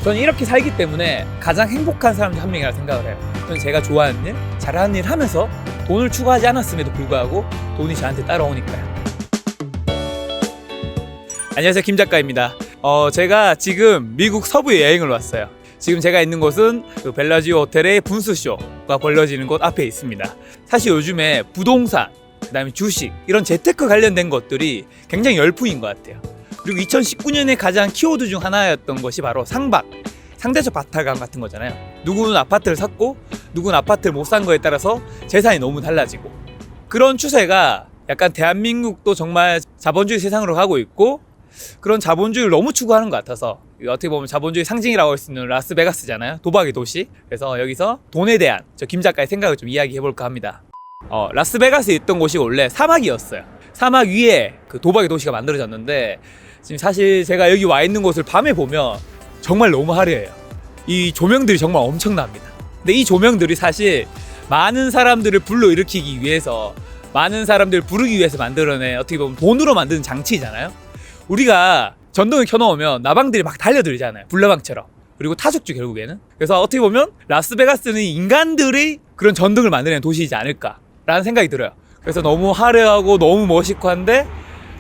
저는 이렇게 살기 때문에 가장 행복한 사람 중 한 명이라고 생각을 해요. 저는 제가 좋아하는 일, 잘하는 일 하면서 돈을 추구하지 않았음에도 불구하고 돈이 저한테 따라오니까요. 안녕하세요, 김 작가입니다. 제가 지금 미국 서부에 여행을 왔어요. 지금 제가 있는 곳은 그 벨라지오 호텔의 분수쇼가 벌어지는 곳 앞에 있습니다. 사실 요즘에 부동산, 그다음에 주식, 이런 재테크 관련된 것들이 굉장히 열풍인 것 같아요. 그리고 2019년에 가장 키워드 중 하나였던 것이 바로 상박, 상대적 박탈감 같은 거잖아요. 누구는 아파트를 샀고 누구는 아파트를 못 산 거에 따라서 재산이 너무 달라지고, 그런 추세가 약간 대한민국도 정말 자본주의 세상으로 가고 있고, 그런 자본주의를 너무 추구하는 것 같아서, 어떻게 보면 자본주의 상징이라고 할 수 있는 라스베가스잖아요. 도박의 도시. 그래서 여기서 돈에 대한 저 김 작가의 생각을 좀 이야기해볼까 합니다. 라스베가스에 있던 곳이 원래 사막이었어요. 사막 위에 그 도박의 도시가 만들어졌는데, 지금 사실 제가 여기 와 있는 곳을 밤에 보면 정말 너무 화려해요. 이 조명들이 정말 엄청납니다. 근데 이 조명들이 사실 많은 사람들을 불러일으키기 위해서, 많은 사람들을 부르기 위해서 만들어낸, 어떻게 보면 돈으로 만드는 장치잖아요. 우리가 전등을 켜놓으면 나방들이 막 달려들잖아요, 불나방처럼. 그리고 타죽죠, 결국에는. 그래서 어떻게 보면 라스베가스는 인간들이 그런 전등을 만드는 도시이지 않을까라는 생각이 들어요. 그래서 너무 화려하고 너무 멋있고 한데,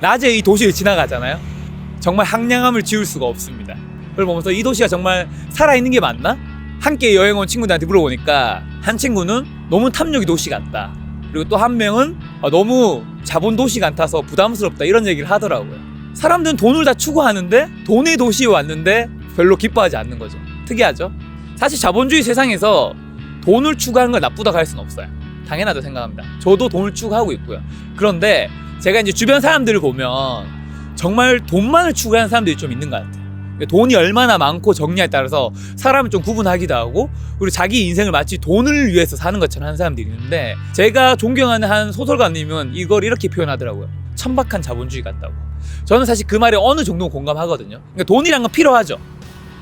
낮에 이 도시를 지나가잖아요. 정말 황량함을 지울 수가 없습니다. 그걸 보면서 이 도시가 정말 살아있는 게 맞나? 함께 여행 온 친구들한테 물어보니까, 한 친구는 너무 탐욕이 도시 같다, 그리고 또 한 명은 너무 자본 도시 같아서 부담스럽다, 이런 얘기를 하더라고요. 사람들은 돈을 다 추구하는데 돈의 도시에 왔는데 별로 기뻐하지 않는 거죠. 특이하죠? 사실 자본주의 세상에서 돈을 추구하는 걸 나쁘다고 할 수는 없어요. 당연하다고 생각합니다. 저도 돈을 추구하고 있고요. 그런데 제가 이제 주변 사람들을 보면 정말 돈만을 추구하는 사람들이 좀 있는 것 같아요. 돈이 얼마나 많고 적냐에 따라서 사람을 좀 구분하기도 하고, 그리고 자기 인생을 마치 돈을 위해서 사는 것처럼 하는 사람들이 있는데, 제가 존경하는 한 소설가님은 이걸 이렇게 표현하더라고요. 천박한 자본주의 같다고. 저는 사실 그 말에 어느 정도 공감하거든요. 그러니까 돈이란 건 필요하죠.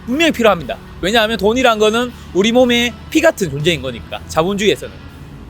분명히 필요합니다. 왜냐하면 돈이란 거는 우리 몸의 피 같은 존재인 거니까, 자본주의에서는.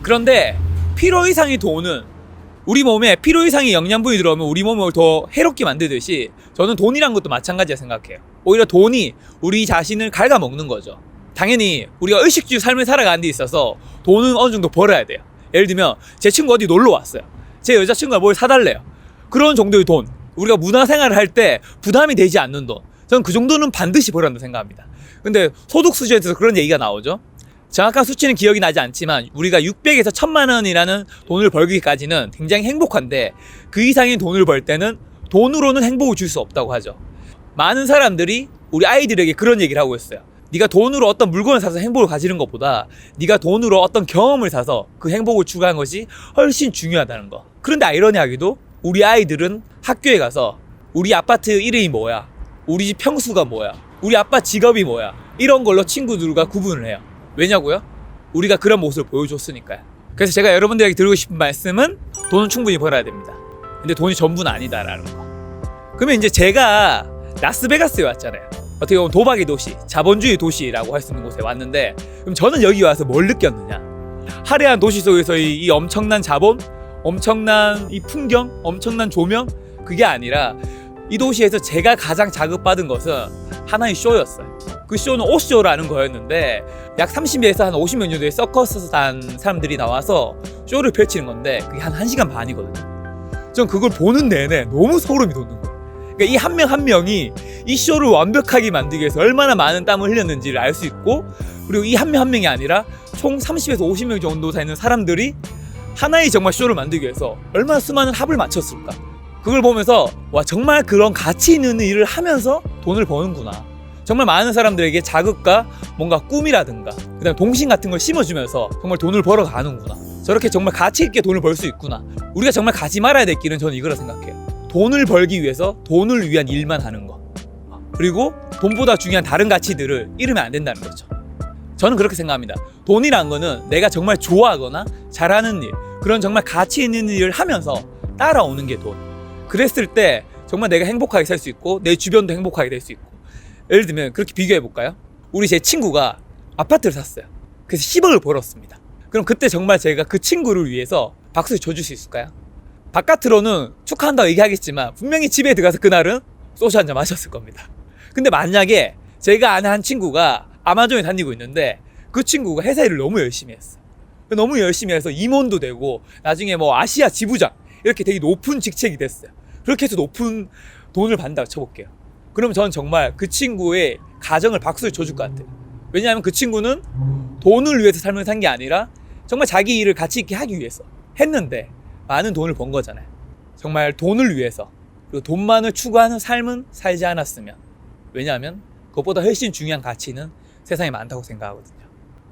그런데 필요 이상의 돈은, 우리 몸에 필요 이상의 영양분이 들어오면 우리 몸을 더 해롭게 만들듯이, 저는 돈이란 것도 마찬가지라 생각해요. 오히려 돈이 우리 자신을 갉아먹는 거죠. 당연히 우리가 의식주의 삶을 살아가는 데 있어서 돈은 어느 정도 벌어야 돼요. 예를 들면 제 친구 어디 놀러 왔어요. 제 여자친구가 뭘 사달래요. 그런 정도의 돈, 우리가 문화생활을 할 때 부담이 되지 않는 돈, 저는 그 정도는 반드시 벌어야 한다고 생각합니다. 근데 소득수준에서 그런 얘기가 나오죠. 정확한 수치는 기억이 나지 않지만 우리가 600에서 1000만 원이라는 돈을 벌기까지는 굉장히 행복한데, 그 이상의 돈을 벌 때는 돈으로는 행복을 줄 수 없다고 하죠. 많은 사람들이 우리 아이들에게 그런 얘기를 하고 있어요. 네가 돈으로 어떤 물건을 사서 행복을 가지는 것보다 네가 돈으로 어떤 경험을 사서 그 행복을 추구하는 것이 훨씬 중요하다는 거. 그런데 아이러니하게도 우리 아이들은 학교에 가서 우리 아파트 이름이 뭐야, 우리 집 평수가 뭐야, 우리 아빠 직업이 뭐야, 이런 걸로 친구들과 구분을 해요. 왜냐고요? 우리가 그런 모습을 보여줬으니까요. 그래서 제가 여러분들에게 드리고 싶은 말씀은, 돈은 충분히 벌어야 됩니다. 근데 돈이 전부는 아니다라는 거. 그러면 이제 제가 라스베가스에 왔잖아요. 어떻게 보면 도박의 도시, 자본주의 도시라고 할 수 있는 곳에 왔는데, 그럼 저는 여기 와서 뭘 느꼈느냐? 화려한 도시 속에서 이 엄청난 자본, 엄청난 이 풍경, 엄청난 조명, 그게 아니라 이 도시에서 제가 가장 자극받은 것은 하나의 쇼였어요. 그 쇼는 옷쇼라는 거였는데, 약 30에서 한 50명 정도의 서커스단 사람들이 나와서 쇼를 펼치는 건데, 그게 한 1시간 반이거든요. 전 그걸 보는 내내 너무 소름이 돋는 거예요. 그러니까 이 한 명 한 명이 이 쇼를 완벽하게 만들기 위해서 얼마나 많은 땀을 흘렸는지를 알 수 있고, 그리고 이 한 명 한 명이 아니라 총 30에서 50명 정도 되는 사람들이 하나의 정말 쇼를 만들기 위해서 얼마나 수많은 합을 맞췄을까. 그걸 보면서 와, 정말 그런 가치 있는 일을 하면서 돈을 버는구나. 정말 많은 사람들에게 자극과 뭔가 꿈이라든가 그다음에 동심 같은 걸 심어주면서 정말 돈을 벌어가는구나. 저렇게 정말 가치 있게 돈을 벌 수 있구나. 우리가 정말 가지 말아야 될 길은 저는 이거라 생각해요. 돈을 벌기 위해서 돈을 위한 일만 하는 거, 그리고 돈보다 중요한 다른 가치들을 잃으면 안 된다는 거죠. 저는 그렇게 생각합니다. 돈이란 거는 내가 정말 좋아하거나 잘하는 일, 그런 정말 가치 있는 일을 하면서 따라오는 게 돈. 그랬을 때 정말 내가 행복하게 살 수 있고 내 주변도 행복하게 될 수 있고. 예를 들면 그렇게 비교해 볼까요? 우리 제 친구가 아파트를 샀어요. 그래서 10억을 벌었습니다. 그럼 그때 정말 제가 그 친구를 위해서 박수 쳐줄 수 있을까요? 바깥으로는 축하한다고 얘기하겠지만 분명히 집에 들어가서 그날은 소주 한잔 마셨을 겁니다. 근데 만약에 제가 아는 한 친구가 아마존에 다니고 있는데 그 친구가 회사 일을 너무 열심히 했어. 너무 열심히 해서 임원도 되고 나중에 뭐 아시아 지부장 이렇게 되게 높은 직책이 됐어요. 그렇게 해서 높은 돈을 받는다고 쳐볼게요. 그럼 저는 정말 그 친구의 가정을 박수를 쳐줄 것 같아요. 왜냐하면 그 친구는 돈을 위해서 삶을 산 게 아니라 정말 자기 일을 가치 있게 하기 위해서 했는데 많은 돈을 번 거잖아요. 정말 돈을 위해서, 그리고 돈만을 추구하는 삶은 살지 않았으면, 왜냐하면 그것보다 훨씬 중요한 가치는 세상에 많다고 생각하거든요.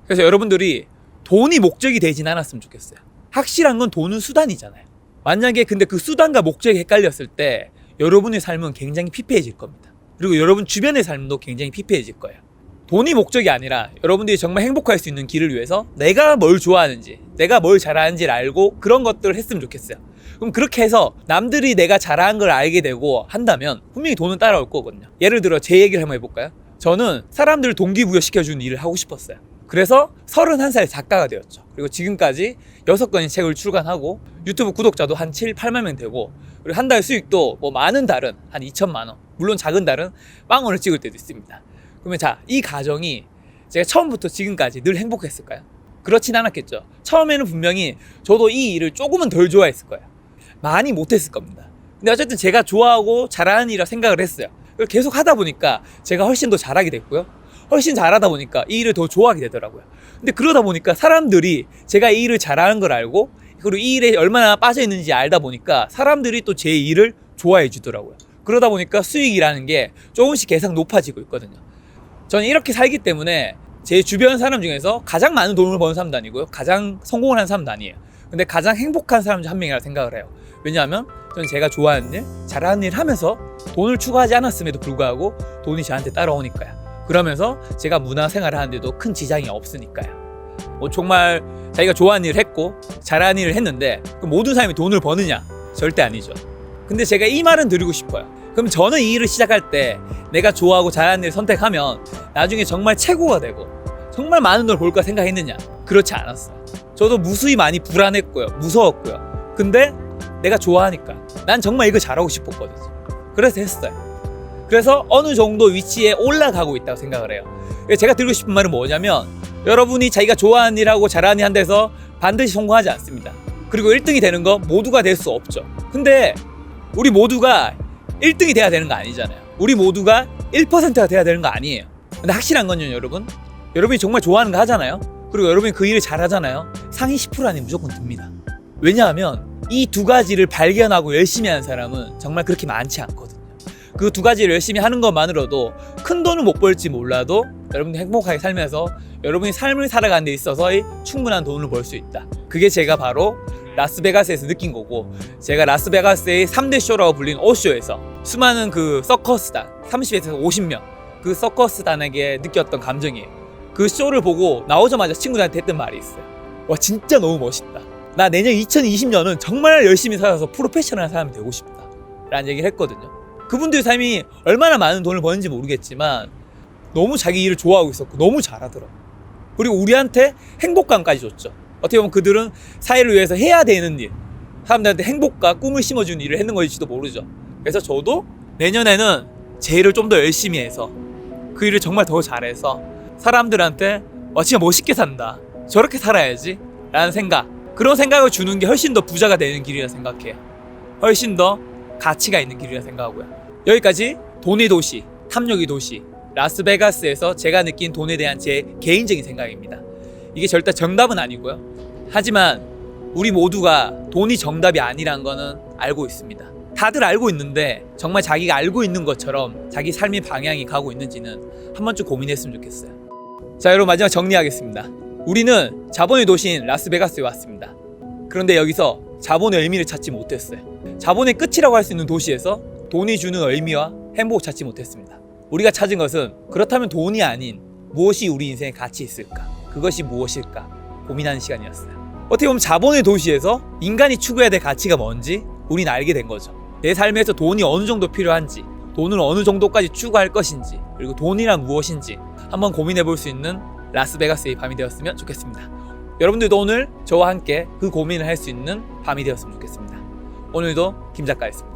그래서 여러분들이 돈이 목적이 되진 않았으면 좋겠어요. 확실한 건 돈은 수단이잖아요. 만약에 근데 그 수단과 목적이 헷갈렸을 때 여러분의 삶은 굉장히 피폐해질 겁니다. 그리고 여러분 주변의 삶도 굉장히 피폐해질 거예요. 돈이 목적이 아니라 여러분들이 정말 행복할 수 있는 길을 위해서 내가 뭘 좋아하는지, 내가 뭘 잘하는지를 알고 그런 것들을 했으면 좋겠어요. 그럼 그렇게 해서 남들이 내가 잘하는 걸 알게 되고 한다면 분명히 돈은 따라올 거거든요. 예를 들어 제 얘기를 한번 해볼까요? 저는 사람들을 동기부여시켜주는 일을 하고 싶었어요. 그래서 31살에 작가가 되었죠. 그리고 지금까지 6권의 책을 출간하고 유튜브 구독자도 한 7, 8만 명 되고, 그리고 한 달 수익도 뭐 많은 달은 한 2천만 원, 물론 작은 달은 빵원을 찍을 때도 있습니다. 그러면 자, 이 가정이 제가 처음부터 지금까지 늘 행복했을까요? 그렇진 않았겠죠. 처음에는 분명히 저도 이 일을 조금은 덜 좋아했을 거예요. 많이 못했을 겁니다. 근데 어쨌든 제가 좋아하고 잘하는 일이라 생각을 했어요. 그걸 계속 하다 보니까 제가 훨씬 더 잘하게 됐고요. 훨씬 잘하다 보니까 이 일을 더 좋아하게 되더라고요. 근데 그러다 보니까 사람들이 제가 이 일을 잘하는 걸 알고, 그리고 이 일에 얼마나 빠져 있는지 알다 보니까 사람들이 또 제 일을 좋아해 주더라고요. 그러다 보니까 수익이라는 게 조금씩 계속 높아지고 있거든요. 저는 이렇게 살기 때문에 제 주변 사람 중에서 가장 많은 돈을 버는 사람도 아니고요, 가장 성공을 한 사람도 아니에요. 근데 가장 행복한 사람 중 한 명이라고 생각을 해요. 왜냐하면 저는 제가 좋아하는 일, 잘하는 일 하면서 돈을 추구하지 않았음에도 불구하고 돈이 저한테 따라오니까요. 그러면서 제가 문화생활을 하는데도 큰 지장이 없으니까요. 뭐 정말 자기가 좋아하는 일을 했고 잘하는 일을 했는데 그럼 모든 사람이 돈을 버느냐? 절대 아니죠. 근데 제가 이 말은 드리고 싶어요. 그럼 저는 이 일을 시작할 때 내가 좋아하고 잘하는 일을 선택하면 나중에 정말 최고가 되고 정말 많은 돈을 벌까 생각했느냐? 그렇지 않았어요. 저도 무수히 많이 불안했고요, 무서웠고요. 근데 내가 좋아하니까 난 정말 이거 잘하고 싶었거든요. 그래서 했어요. 그래서 어느 정도 위치에 올라가고 있다고 생각을 해요. 제가 드리고 싶은 말은 뭐냐면, 여러분이 자기가 좋아하는 일하고 잘하는 일 한데서 반드시 성공하지 않습니다. 그리고 1등이 되는 거 모두가 될 수 없죠. 근데 우리 모두가 1등이 돼야 되는 거 아니잖아요. 우리 모두가 1%가 돼야 되는 거 아니에요. 근데 확실한 건요, 여러분이 정말 좋아하는 거 하잖아요. 그리고 여러분이 그 일을 잘하잖아요. 상위 10% 안에 무조건 듭니다. 왜냐하면 이 두 가지를 발견하고 열심히 하는 사람은 정말 그렇게 많지 않거든요. 그 두 가지를 열심히 하는 것만으로도 큰 돈을 못 벌지 몰라도 여러분이 행복하게 살면서 여러분이 삶을 살아가는 데 있어서의 충분한 돈을 벌 수 있다. 그게 제가 바로 라스베가스에서 느낀 거고, 제가 라스베가스의 3대 쇼라고 불리는 오쇼에서 수많은 그 서커스단 30에서 50명 그 서커스단에게 느꼈던 감정이에요. 그 쇼를 보고 나오자마자 친구들한테 했던 말이 있어요. 와, 진짜 너무 멋있다. 나 내년 2020년은 정말 열심히 살아서 프로페셔널한 사람이 되고 싶다 라는 얘기를 했거든요. 그분들의 삶이 얼마나 많은 돈을 버는지 모르겠지만 너무 자기 일을 좋아하고 있었고 너무 잘하더라고요. 그리고 우리한테 행복감까지 줬죠. 어떻게 보면 그들은 사회를 위해서 해야 되는 일, 사람들한테 행복과 꿈을 심어주는 일을 했는 것일지도 모르죠. 그래서 저도 내년에는 제 일을 좀 더 열심히 해서 그 일을 정말 더 잘해서 사람들한테 와, 진짜 멋있게 산다, 저렇게 살아야지 라는 생각, 그런 생각을 주는 게 훨씬 더 부자가 되는 길이라 생각해요. 훨씬 더 가치가 있는 길이라 생각하고요. 여기까지 돈의 도시, 탐욕의 도시 라스베가스에서 제가 느낀 돈에 대한 제 개인적인 생각입니다. 이게 절대 정답은 아니고요. 하지만 우리 모두가 돈이 정답이 아니란 거는 알고 있습니다. 다들 알고 있는데 정말 자기가 알고 있는 것처럼 자기 삶의 방향이 가고 있는지는 한 번쯤 고민했으면 좋겠어요. 자, 여러분, 마지막 정리하겠습니다. 우리는 자본의 도시인 라스베가스에 왔습니다. 그런데 여기서 자본의 의미를 찾지 못했어요. 자본의 끝이라고 할 수 있는 도시에서 돈이 주는 의미와 행복을 찾지 못했습니다. 우리가 찾은 것은 그렇다면 돈이 아닌 무엇이 우리 인생에 가치 있을까? 그것이 무엇일까? 고민하는 시간이었어요. 어떻게 보면 자본의 도시에서 인간이 추구해야 될 가치가 뭔지 우리는 알게 된 거죠. 내 삶에서 돈이 어느 정도 필요한지, 돈을 어느 정도까지 추구할 것인지, 그리고 돈이란 무엇인지 한번 고민해 볼 수 있는 라스베가스의 밤이 되었으면 좋겠습니다. 여러분들도 오늘 저와 함께 그 고민을 할 수 있는 밤이 되었으면 좋겠습니다. 오늘도 김 작가였습니다.